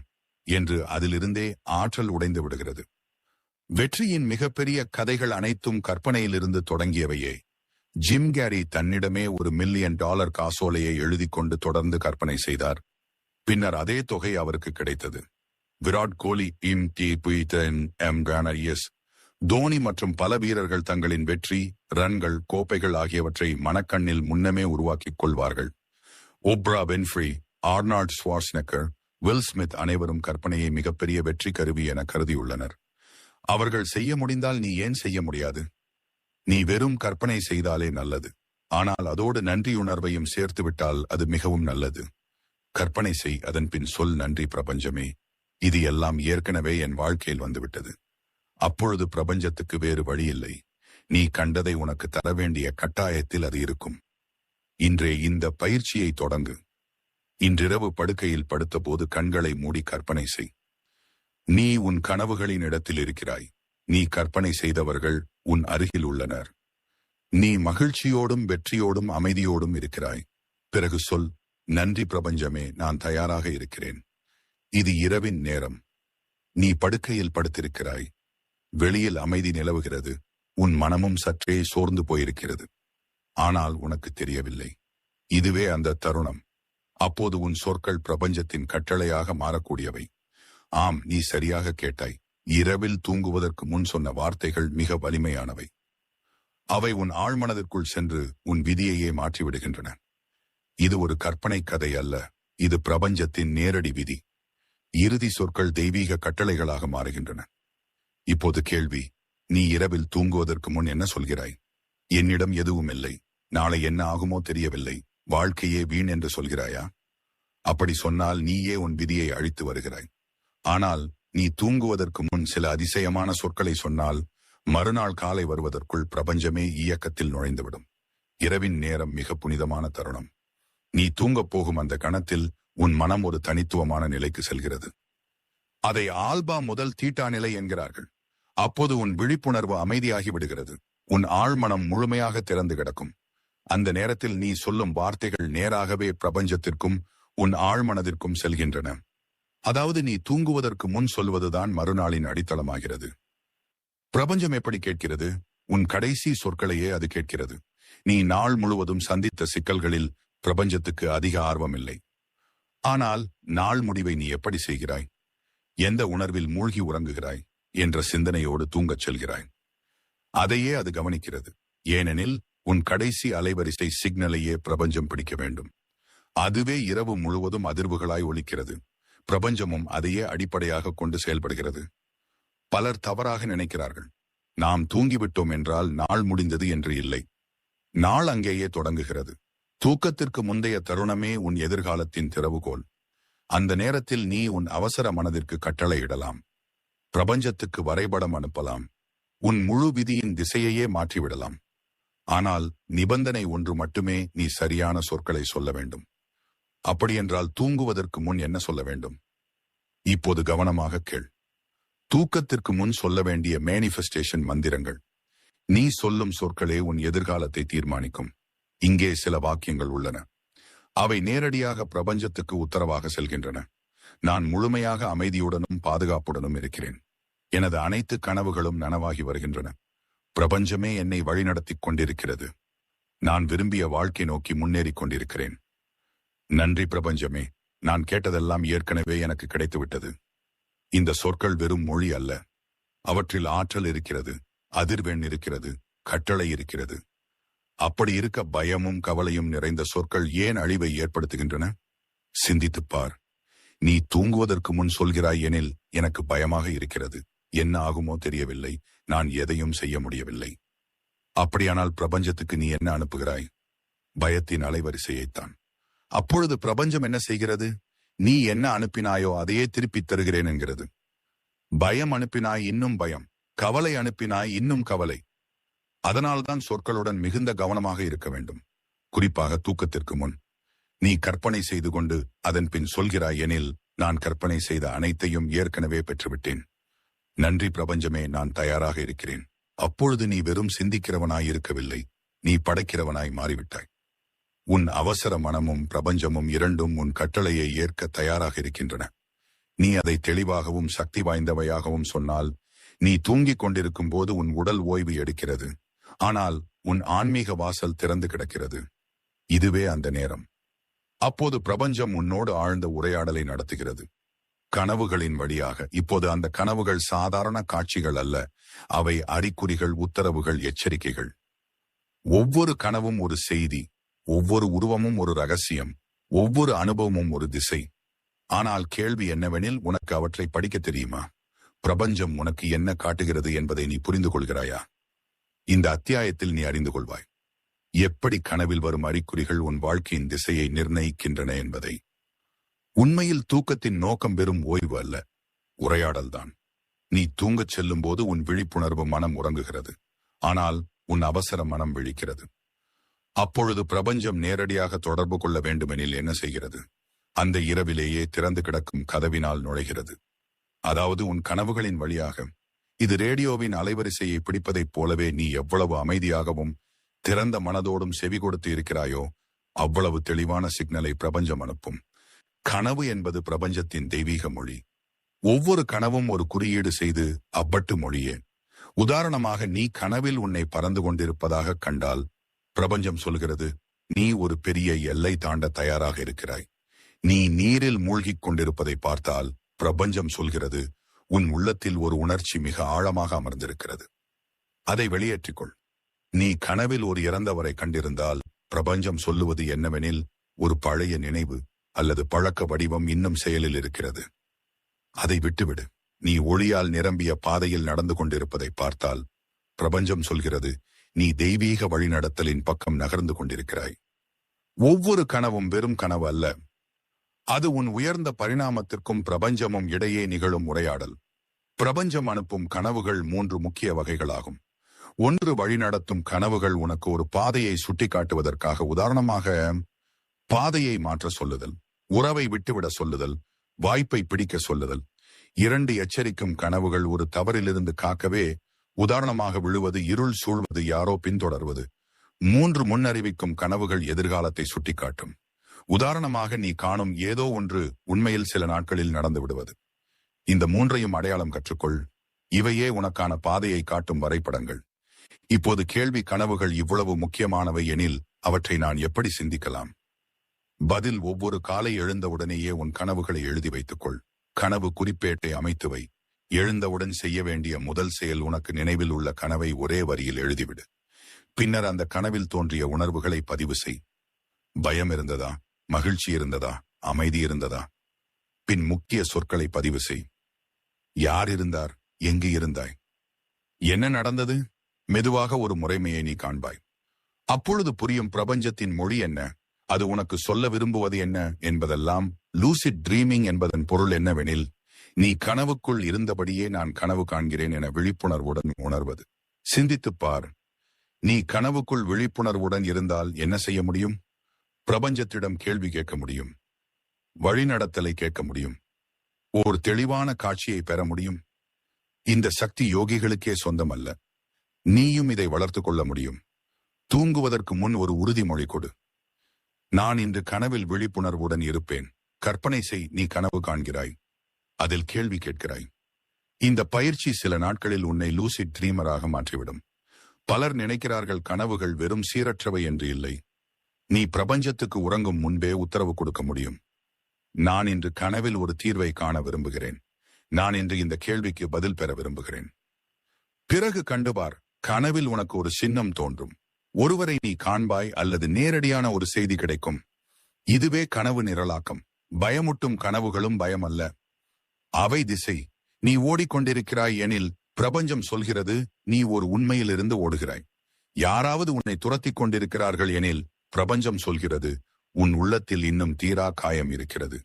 என்று அதிலிருந்தே ஆற்றல் உடைந்து விடுகிறது. வெற்றியின் மிகப்பெரிய கதைகள் அனைத்தும் கற்பனையிலிருந்து தொடங்கியவையே. ஜிம் கேரி தன்னிடமே $1 மில்லியன் காசோலையை எழுதி கொண்டு தொடர்ந்து கற்பனை செய்தார். பின்னர் அதே தொகை அவருக்கு கிடைத்தது. விராட் கோலி, தோனி மற்றும் பல வீரர்கள் தங்களின் வெற்றி, ரன்கள், கோப்பைகள் ஆகியவற்றை மனக்கண்ணில் முன்னமே உருவாக்கிக் கொள்வார்கள். Oprah Winfrey, Arnold Schwarzenegger, Will Smith அனைவரும் கற்பனையை மிகப்பெரிய வெற்றி கருவி என கருதியுள்ளனர். அவர்கள் செய்ய முடிந்தால் நீ ஏன் செய்ய முடியாது? நீ வெறும் கற்பனை செய்தாலே நல்லது. ஆனால் அதோடு நன்றியுணர்வையும் சேர்த்துவிட்டால் அது மிகவும் நல்லது. கற்பனை செய், அதன் பின் சொல், நன்றி பிரபஞ்சமே, இது எல்லாம் ஏற்கனவே என் வாழ்க்கையில் வந்துவிட்டது. அப்பொழுது பிரபஞ்சத்துக்கு வேறு வழியில்லை. நீ கண்டதை உனக்கு தர வேண்டிய கட்டாயத்தில் அது இருக்கும். இன்றே இந்த பயிற்சியை தொடங்கு. இன்றிரவு படுக்கையில் படுத்தபோது கண்களை மூடி கற்பனை செய். நீ உன் கனவுகளின் இடத்தில் இருக்கிறாய். நீ கற்பனை செய்தவர்கள் உன் அருகில் உள்ளனர். நீ மகிழ்ச்சியோடும் வெற்றியோடும் அமைதியோடும் இருக்கிறாய். பிறகு சொல், நன்றி பிரபஞ்சமே, நான் தயாராக இருக்கிறேன். இது இரவின் நேரம். நீ படுக்கையில் படுத்திருக்கிறாய். வெளியில் அமைதி நிலவுகிறது. உன் மனமும் சற்றே சோர்ந்து போயிருக்கிறது. ஆனால் உனக்கு தெரியவில்லை. இதுவே அந்த தருணம். அப்போது உன் சொற்கள் பிரபஞ்சத்தின் கட்டளையாக மாறக்கூடியவை. ஆம், நீ சரியாக கேட்டாய். இரவில் தூங்குவதற்கு முன் சொன்ன வார்த்தைகள் மிக வலிமையானவை. அவை உன் ஆழ்மனதிற்குள் சென்று உன் விதியையே மாற்றிவிடுகின்றன. இது ஒரு கற்பனை கதை அல்ல, இது பிரபஞ்சத்தின் நேரடி விதி. இறுதி சொற்கள் தெய்வீக கட்டளைகளாக மாறுகின்றன. இப்போது கேள்வி, நீ இரவில் தூங்குவதற்கு முன் என்ன சொல்கிறாய்? என்னிடம் எதுவும் இல்லை, நாளை என்ன ஆகுமோ தெரியவில்லை, வாழ்க்கையே வீண் என்று சொல்கிறாயா? அப்படி சொன்னால் நீயே உன் விதியை அழித்து வருகிறாய். ஆனால் நீ தூங்குவதற்கு முன் சில அதிசயமான சொற்களை சொன்னால், மறுநாள் காலை வருவதற்குள் பிரபஞ்சமே இயக்கத்தில் நுழைந்துவிடும். இரவின் நேரம் மிக புனிதமான தருணம். நீ தூங்கப் போகும் அந்த கணத்தில் உன் மனம் ஒரு தனித்துவமான நிலைக்கு செல்கிறது. அதை ஆல்பா முதல் தீட்டா நிலை என்கிறார்கள். அப்போது உன் விழிப்புணர்வு அமைதியாகி விடுகிறது. உன் ஆழ்மனம் முழுமையாக திறந்து கிடக்கும். அந்த நேரத்தில் நீ சொல்லும் வார்த்தைகள் நேராகவே பிரபஞ்சத்திற்கும் உன் ஆழ்மனதிற்கும் செல்கின்றன. அதாவது நீ தூங்குவதற்கு முன் சொல்வதுதான் மறுநாளின் அடித்தளமாகிறது. பிரபஞ்சம் எப்படி கேட்கிறது? உன் கடைசி சொற்களையே அது கேட்கிறது. நீ நாள் முழுவதும் சந்தித்த சிக்கல்களில் பிரபஞ்சத்துக்கு அதிக ஆர்வமில்லை. ஆனால் நாள் முடிவை நீ எப்படி செய்கிறாய்? எந்த உணர்வில் மூழ்கி உறங்குகிறாய் என்ற சிந்தனையோடு தூங்கச் செல்கிறாய். அதையே அது கவனிக்கிறது. ஏனெனில் உன் கடைசி அலைவரிசை சிக்னலையே பிரபஞ்சம் பிடிக்க வேண்டும். அதுவே இரவு முழுவதும் அதிர்வுகளாய் ஒலிக்கிறது. பிரபஞ்சமும் அதையே அடிப்படையாக கொண்டு செயல்படுகிறது. பலர் தவறாக நினைக்கிறார்கள். நாம் தூங்கிவிட்டோம் என்றால் நாள் முடிந்தது என்று இல்லை. நாள் அங்கேயே தொடங்குகிறது. தூக்கத்திற்கு முந்தைய தருணமே உன் எதிர்காலத்தின் திறவுகோல். அந்த நேரத்தில் நீ உன் அவசர மனதிற்கு கட்டளையிடலாம். பிரபஞ்சத்துக்கு வரைபடம் அனுப்பலாம். உன் முழு விதியின் திசையையே மாற்றிவிடலாம். ஆனால் நிபந்தனை ஒன்று மட்டுமே, நீ சரியான சொற்களை சொல்ல வேண்டும். அப்படியென்றால் தூங்குவதற்கு முன் என்ன சொல்ல வேண்டும்? இப்போது கவனமாக கேள். தூக்கத்திற்கு முன் சொல்ல வேண்டிய மேனிஃபெஸ்டேஷன் மந்திரங்கள். நீ சொல்லும் சொற்களே உன் எதிர்காலத்தை தீர்மானிக்கும். இங்கே சில வாக்கியங்கள் உள்ளன. அவை நேரடியாக பிரபஞ்சத்துக்கு உத்தரவாக செல்கின்றன. நான் முழுமையாக அமைதியுடனும் பாதுகாப்புடனும் இருக்கிறேன். எனது அனைத்து கனவுகளும் நனவாகி வருகின்றன. பிரபஞ்சமே என்னை வழிநடத்திக் கொண்டிருக்கிறது. நான் விரும்பிய வாழ்க்கை நோக்கி முன்னேறிக் கொண்டிருக்கிறேன். நன்றி பிரபஞ்சமே, நான் கேட்டதெல்லாம் ஏற்கனவே எனக்கு கிடைத்துவிட்டது. இந்த சொற்கள் வெறும் மொழி அல்ல. அவற்றில் ஆற்றல் இருக்கிறது, அதிர்வெண் இருக்கிறது, கட்டளை இருக்கிறது. அப்படி இருக்க பயமும் கவலையும் நிறைந்த சொற்கள் ஏன் அழிவை ஏற்படுத்துகின்றன? சிந்தித்துப் பார். நீ தூங்குவதற்கு முன் சொல்கிறாய் எனில், எனக்கு பயமாக இருக்கிறது, என்ன ஆகுமோ தெரியவில்லை, நான் எதையும் செய்ய முடியவில்லை. அப்படியானால் பிரபஞ்சத்துக்கு நீ என்ன அனுப்புகிறாய்? பயத்தின் அலைவரிசையைத்தான். அப்பொழுது பிரபஞ்சம் என்ன செய்கிறது? நீ என்ன அனுப்பினாயோ அதையே திருப்பித் தருகிறேன் என்கிறது. பயம் அனுப்பினாய், இன்னும் பயம். கவலை அனுப்பினாய், இன்னும் கவலை. அதனால்தான் சொற்களுடன் மிகுந்த கவனமாக இருக்க வேண்டும். குறிப்பாக தூக்கத்திற்கு முன். நீ கற்பனை செய்து கொண்டு அதன் பின் சொல்கிறாய் எனில், நான் கற்பனை செய்த அனைத்தையும் ஏற்கனவே பெற்றுவிட்டேன். நன்றி பிரபஞ்சமே, நான் தயாராக இருக்கிறேன். அப்பொழுது நீ வெறும் சிந்திக்கிறவனாய் இருக்கவில்லை, நீ படைக்கிறவனாய் மாறிவிட்டாய். உன் அவசர மனமும் பிரபஞ்சமும் இரண்டும் உன் கட்டளையை ஏற்க தயாராக இருக்கின்றன. நீ அதை தெளிவாகவும் சக்தி வாய்ந்தவையாகவும் சொன்னால், நீ தூங்கிக் கொண்டிருக்கும் போது உன் உடல் ஓய்வு எடுக்கிறது. ஆனால் உன் ஆன்மீக வாசல் திறந்து கிடக்கிறது. இதுவே அந்த நேரம். அப்போது பிரபஞ்சம் உன்னோடு ஆழ்ந்த உரையாடலை நடத்துகிறது. கனவுகளின் வழியாக. இப்போது அந்த கனவுகள் சாதாரண காட்சிகள் அல்ல, அவை அறிகுறிகள், உத்தரவுகள், எச்சரிக்கைகள். ஒவ்வொரு கனவும் ஒரு செய்தி, ஒவ்வொரு உருவமும் ஒரு ரகசியம், ஒவ்வொரு அனுபவமும் ஒரு திசை. ஆனால் கேள்வி என்னவெனில், உனக்கு அவற்றை படிக்க தெரியுமா? பிரபஞ்சம் உனக்கு என்ன காட்டுகிறது என்பதை நீ புரிந்து கொள்கிறாயா? இந்த அத்தியாயத்தில் நீ அறிந்து கொள்வாய். எப்படி கனவில் வரும் அறிகுறிகள் உன் வாழ்க்கையின் திசையை நிர்ணயிக்கின்றன என்பதை. உண்மையில் தூக்கத்தின் நோக்கம் வெறும் ஓய்வு அல்ல, உரையாடல்தான். நீ தூங்கச் செல்லும் போது உன் விழிப்புணர்வு மனம் உறங்குகிறது. ஆனால் உன் அவசர மனம் விழிக்கிறது. அப்பொழுது பிரபஞ்சம் நேரடியாக தொடர்பு கொள்ள வேண்டுமெனில் என்ன செய்கிறது? அந்த இரவிலேயே திறந்து கிடக்கும் கதவினால் நுழைகிறது. அதாவது உன் கனவுகளின் வழியாக. இது ரேடியோவின் அலைவரிசையை பிடிப்பதைப் போலவே நீ எவ்வளவு அமைதியாகவும் திறந்த மனதோடும் செவி கொடுத்து இருக்கிறாயோ அவ்வளவு தெளிவான சிக்னலை பிரபஞ்சம் அனுப்பும். கனவு என்பது பிரபஞ்சத்தின் தெய்வீக மொழி. ஒவ்வொரு கனவும் ஒரு குறியீடு செய்து அவ்வட்டு மொழியே. உதாரணமாக, நீ கனவில் உன்னை பறந்து கொண்டிருப்பதாக கண்டால் பிரபஞ்சம் சொல்கிறது, நீ ஒரு பெரிய எல்லை தாண்ட தயாராக இருக்கிறாய். நீ நீரில் மூழ்கிக் கொண்டிருப்பதை பார்த்தால் பிரபஞ்சம் சொல்கிறது, உன் உள்ளத்தில் ஒரு உணர்ச்சி மிக ஆழமாக அமர்ந்திருக்கிறது, அதை வெளியேற்றிக்கொள். நீ கனவில் ஒரு இறந்தவரை கண்டிருந்தால் பிரபஞ்சம் சொல்லுவது என்னவெனில், ஒரு பழைய நினைவு அல்லது பழக்க வடிவம் இன்னும் செயலில் இருக்கிறது, அதை விட்டுவிடு. நீ ஒளியால் நிரம்பிய பாதையில் நடந்து கொண்டிருப்பதை பார்த்தால் பிரபஞ்சம் சொல்கிறது, நீ தெய்வீக வழிநடத்தலின் பக்கம் நகர்ந்து கொண்டிருக்கிறாய். ஒவ்வொரு கனவும் வெறும் கனவு அல்ல, அது உன் உயர்ந்த பரிணாமத்திற்கும் பிரபஞ்சமும் இடையே நிகழும் உரையாடல். பிரபஞ்சம் அனுப்பும் கனவுகள் 3 முக்கிய வகைகளாகும். ஒன்று, வழிநடத்தும் கனவுகள். உனக்கு ஒரு பாதையை சுட்டிக்காட்டுவதற்காக, உதாரணமாக பாதையை மாற்ற சொல்லுதல், உறவை விட்டுவிட சொல்லுதல், வாய்ப்பை பிடிக்க சொல்லுதல். 2, எச்சரிக்கும் கனவுகள். ஒரு தவறிலிருந்து காக்கவே, உதாரணமாக விழுவது, இருள் சூழ்வது, யாரோ பின்தொடர்வது. 3, முன்னறிவிக்கும் கனவுகள் எதிர்காலத்தை சுட்டிக்காட்டும். உதாரணமாக நீ காணும் ஏதோ ஒன்று உண்மையில் சில நாட்களில் நடந்து விடுவது. இந்த மூன்றையும் அடையாளம் கற்றுக்கொள். இவையே உனக்கான பாதையை காட்டும் வரைபடங்கள். இப்போது கேள்வி, கனவுகள் இவ்வளவு முக்கியமானவை எனில் அவற்றை நான் எப்படி சிந்திக்கலாம்? பதில், ஒவ்வொரு காலை எழுந்தவுடனேயே உன் கனவுகளை எழுதி வைத்துக்கொள். கனவு குறிப்பேட்டை அமைத்துவை. எழுந்தவுடன் செய்ய வேண்டிய முதல் செயல் உனக்கு நினைவில் உள்ள கனவை ஒரே வரியில் எழுதிவிடு. பின்னர் அந்த கனவில் தோன்றிய உணர்வுகளை பதிவு செய். பயம் இருந்ததா? மகிழ்ச்சி இருந்ததா? அமைதி இருந்ததா? பின் முக்கிய சொற்களை பதிவு செய். யார் இருந்தார்? எங்கு இருந்தாய்? என்ன நடந்தது? மெதுவாக ஒரு முறைமையை நீ காண்பாய். அப்பொழுது புரியும் பிரபஞ்சத்தின் மொழி என்ன, அது உனக்கு சொல்ல விரும்புவது என்ன என்பதெல்லாம். லூசிட் ட்ரீமிங் என்பதன் பொருள் என்னவெனில், நீ கனவுக்குள் இருந்தபடியே நான் கனவு காண்கிறேன் என விழிப்புணர்வுடன் உணர்வது. சிந்தித்துப் பார். நீ கனவுக்குள் விழிப்புணர்வுடன் இருந்தால் என்ன செய்ய முடியும்? பிரபஞ்சத்திடம் கேள்வி கேட்க முடியும். வழிநடத்தலை கேட்க முடியும். ஓர் தெளிவான காட்சியை பெற முடியும். இந்த சக்தி யோகிகளுக்கே சொந்தமல்ல. நீயும் இதை வளர்த்து கொள்ள முடியும். தூங்குவதற்கு முன் ஒரு உறுதிமொழி கொடு. நான் இன்று கனவில் விழிப்புணர்வுடன் இருப்பேன். கற்பனை செய், நீ கனவு காண்கிறாய். அதில் கேள்வி கேட்கிறாய். இந்த பயிற்சி சில நாட்களில் உன்னை லூசிட் ட்ரீமராக மாற்றிவிடும். பலர் நினைக்கிறார்கள் கனவுகள் வெறும் சீரற்றவை என்று. இல்லை. நீ பிரபஞ்சத்துக்கு உறங்கும் முன்பே உத்தரவு கொடுக்க முடியும். நான் இன்று கனவில் ஒரு தீர்வை காண விரும்புகிறேன். நான் இன்று இந்த கேள்விக்கு பதில் பெற விரும்புகிறேன். பிறகு கண்டுபார், கனவில் உனக்கு ஒரு சின்னம் தோன்றும். ஒருவரை நீ காண்பாய் அல்லது நேரடியான ஒரு செய்தி கிடைக்கும். இதுவே கனவு நிரலாக்கம். பயமுட்டும் கனவுகளும் பயம் அல்ல, அவை திசை. நீ ஓடிக்கொண்டிருக்கிறாய் எனில் பிரபஞ்சம் சொல்கிறது நீ ஒரு உண்மையிலிருந்து ஓடுகிறாய். யாராவது உன்னை துரத்திக் கொண்டிருக்கிறார்கள் எனில் பிரபஞ்சம் சொல்கிறது உன் உள்ளத்தில் இன்னும் தீரா காயம் இருக்கிறது.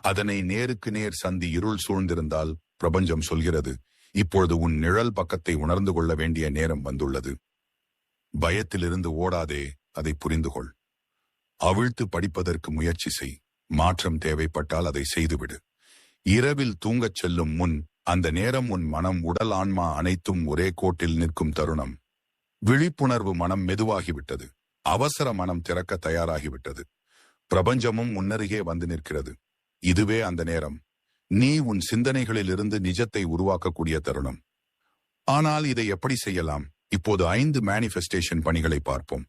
அதனை நேருக்கு நேர் சந்தி இருள் சூழ்ந்திருந்தால் பிரபஞ்சம் சொல்கிறது இப்பொழுது உன் நிழல் பக்கத்தை உணர்ந்து கொள்ள வேண்டிய நேரம் வந்துள்ளது. பயத்திலிருந்து ஓடாதே, அதை புரிந்து கொள். அவிழ்த்து படிப்பதற்கு முயற்சி செய். மாற்றம் தேவைப்பட்டால் அதை செய்துவிடு. இரவில் தூங்கச் செல்லும் முன் அந்த நேரம் உன் மனம், உடல், ஆன்மா அனைத்தும் ஒரே கோட்டில் நிற்கும் தருணம். விழிப்புணர்வு மனம் மெதுவாகிவிட்டது. அவசர மனம் திறக்க தயாராகிவிட்டது. பிரபஞ்சமும் முன்னருகே வந்து நிற்கிறது. இதுவே அந்த நேரம். நீ உன் சிந்தனைகளிலிருந்து நிஜத்தை உருவாக்கக்கூடிய தருணம். ஆனால் இதை எப்படி செய்யலாம்? இப்போது 5 மேனிஃபெஸ்டேஷன் பணிகளை பார்ப்போம்.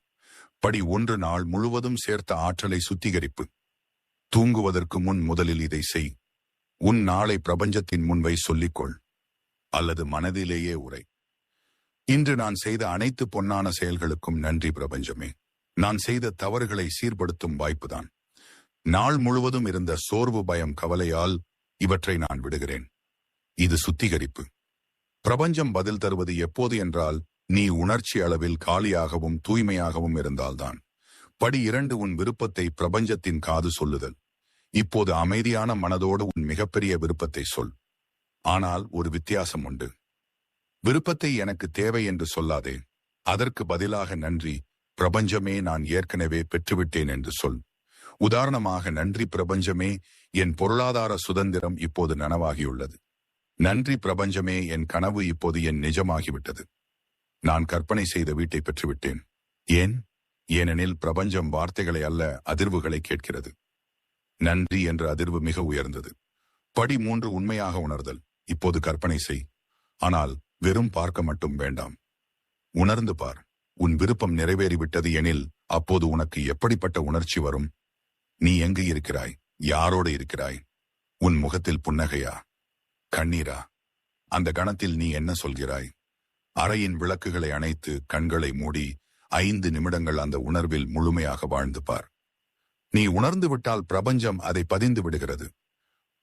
படி 1, நாள் முழுவதும் சேர்த்த ஆற்றலை சுத்திகரிப்பு. தூங்குவதற்கு முன் முதலில் இதை செய். உன் நாளை பிரபஞ்சத்தின் முன்வை சொல்லிக்கொள் அல்லது மனதிலேயே உரை. இன்று நான் செய்த அனைத்து பொன்னான செயல்களுக்கும் நன்றி பிரபஞ்சமே. நான் செய்த தவறுகளை சீர்படுத்தும் வாய்ப்புதான். நாள் முழுவதும் இருந்த சோர்வு, பயம், கவலையால் இவற்றை நான் விடுகிறேன். இது சுத்திகரிப்பு. பிரபஞ்சம் பதில் தருவது எப்போது என்றால், நீ உணர்ச்சி அளவில் காலியாகவும் தூய்மையாகவும் இருந்தால்தான். படி 2, உன் விருப்பத்தை பிரபஞ்சத்தின் காது சொல்லுதல். இப்போது அமைதியான மனதோடு உன் மிகப்பெரிய விருப்பத்தை சொல். ஆனால் ஒரு வித்தியாசம் உண்டு. விருப்பத்தை எனக்கு தேவை என்று சொல்லாதே. அதற்கு பதிலாக நன்றி பிரபஞ்சமே, நான் ஏற்கனவே பெற்றுவிட்டேன் என்று சொல். உதாரணமாக, நன்றி பிரபஞ்சமே, என் பொருளாதார சுதந்திரம் இப்போது நனவாகியுள்ளது. நன்றி பிரபஞ்சமே, என் கனவு இப்போது என் நிஜமாகிவிட்டது. நான் கற்பனை செய்த வீட்டை பெற்றுவிட்டேன். ஏனெனில் பிரபஞ்சம் வார்த்தைகளை அல்ல, அதிர்வுகளை கேட்கிறது. நன்றி என்ற அதிர்வு மிக உயர்ந்தது. படி 3, உண்மையாக உணர்தல். இப்போது கற்பனை செய். ஆனால் வெறும் பார்க்க மட்டும் வேண்டாம். உணர்ந்து பார். உன் விருப்பம் நிறைவேறிவிட்டது எனில் அப்போது உனக்கு எப்படிப்பட்ட உணர்ச்சி வரும்? நீ எங்கு இருக்கிறாய்? யாரோடு இருக்கிறாய்? உன் முகத்தில் புன்னகையா? கண்ணீரா? அந்த கணத்தில் நீ என்ன சொல்கிறாய்? அறையின் விளக்குகளை அணைத்து கண்களை மூடி 5 நிமிடங்கள் அந்த உணர்வில் முழுமையாக வாழ்ந்து பார். நீ உணர்ந்து விட்டால் பிரபஞ்சம் அதை பதிந்து விடுகிறது.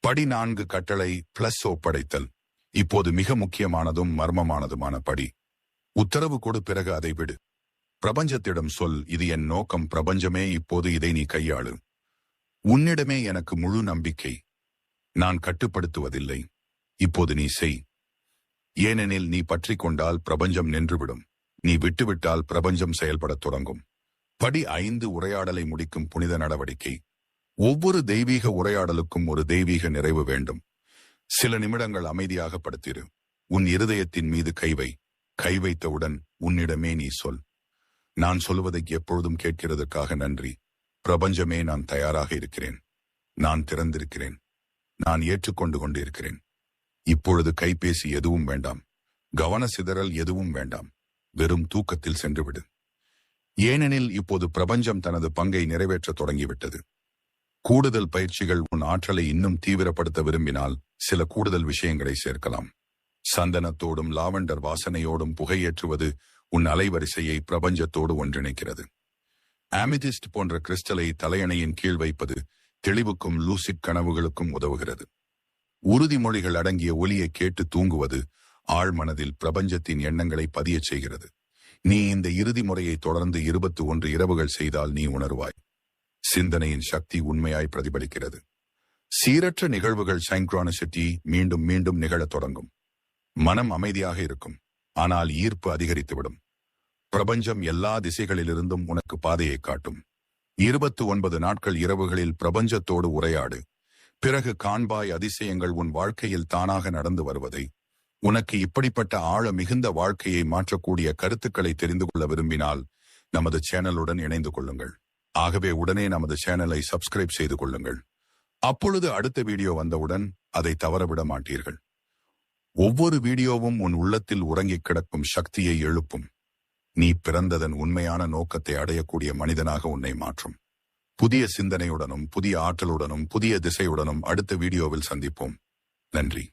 படி 4, கட்டளை பிளஸ் ஒப்படைத்தல். இப்போது மிக முக்கியமானதும் மர்மமானதுமான படி. உத்தரவு கொடு, பிறகு அதை விடு. பிரபஞ்சத்திடம் சொல், இது என் நோக்கம் பிரபஞ்சமே, இப்போது இதை நீ கையாளு. உன்னிடமே எனக்கு முழு நம்பிக்கை. நான் கட்டுப்படுத்துவதில்லை. இப்போது நீ செய். ஏனெனில் நீ பற்றி கொண்டால் பிரபஞ்சம் நின்றுவிடும். நீ விட்டுவிட்டால் பிரபஞ்சம் செயல்படத் தொடங்கும். படி 5, உரையாடலை முடிக்கும் புனித நடவடிக்கை. ஒவ்வொரு தெய்வீக உரையாடலுக்கும் ஒரு தெய்வீக நிறைவு வேண்டும். சில நிமிடங்கள் அமைதியாக படுத்திரு. உன் இருதயத்தின் மீது கைவை. கை வைத்தவுடன் உன்னிடமே நீ சொல், நான் சொல்வதை எப்பொழுதும் கேட்கிறதற்காக நன்றி. பிரபஞ்சமே, நான் தயாராக இருக்கிறேன். நான் திறந்திருக்கிறேன். நான் ஏற்றுக்கொண்டு கொண்டிருக்கிறேன். இப்பொழுது கைபேசி எதுவும் வேண்டாம். கவன சிதறல் எதுவும் வேண்டாம். வெறும் தூக்கத்தில் சென்றுவிடு. ஏனெனில் இப்போது பிரபஞ்சம் தனது பங்கை நிறைவேற்ற தொடங்கிவிட்டது. கூடுதல் பயிற்சிகள். உன் ஆற்றலை இன்னும் தீவிரப்படுத்த விரும்பினால் சில கூடுதல் விஷயங்களை சேர்க்கலாம். சந்தனத்தோடும் லாவெண்டர் வாசனையோடும் புகையேற்றுவது உன் அலைவரிசையை பிரபஞ்சத்தோடு ஒன்றிணைக்கிறது. ஆமிதிஸ்ட் போன்ற கிறிஸ்டலை தலையணையின் கீழ் வைப்பது தெளிவுக்கும் லூசிட் கனவுகளுக்கும் உதவுகிறது. உறுதிமொழிகள் அடங்கிய ஒலியை கேட்டு தூங்குவது ஆழ்மனதில் பிரபஞ்சத்தின் எண்ணங்களை பதியச் செய்கிறது. நீ இந்த இறுதி முறையை தொடர்ந்து 21 இரவுகள் செய்தால் நீ உணர்வாய். சிந்தனையின் சக்தி உண்மையாய் பிரதிபலிக்கிறது. சீரற்ற நிகழ்வுகள் சைங்க்ரானிசிட்டி மீண்டும் மீண்டும் நிகழத் தொடங்கும். மனம் அமைதியாக இருக்கும். ஆனால் ஈர்ப்பு அதிகரித்துவிடும். பிரபஞ்சம் எல்லா திசைகளிலிருந்தும் உனக்கு பாதையை காட்டும். 29 நாட்கள் இரவுகளில் பிரபஞ்சத்தோடு உரையாடு. பிறகு காண்பாய் அதிசயங்கள் உன் வாழ்க்கையில் தானாக நடந்து வருவதை. உனக்கு இப்படிப்பட்ட ஆழ மிகுந்த வாழ்க்கையை மாற்றக்கூடிய கருத்துக்களை தெரிந்து கொள்ள விரும்பினால் நமது சேனலுடன் இணைந்து கொள்ளுங்கள். ஆகவே உடனே நமது சேனலை சப்ஸ்கிரைப் செய்து கொள்ளுங்கள். அப்பொழுது அடுத்த வீடியோ வந்தவுடன் அதை தவறவிட மாட்டீர்கள். ஒவ்வொரு வீடியோவும் உன் உள்ளத்தில் உறங்கிக் கிடக்கும் சக்தியை எழுப்பும். நீ பிறந்ததன் உண்மையான நோக்கத்தை அடையக்கூடிய மனிதனாக உன்னை மாற்றும். புதிய சிந்தனையுடனும் புதிய ஆற்றலுடனும் புதிய திசையுடனும் அடுத்த வீடியோவில் சந்திப்போம். நன்றி.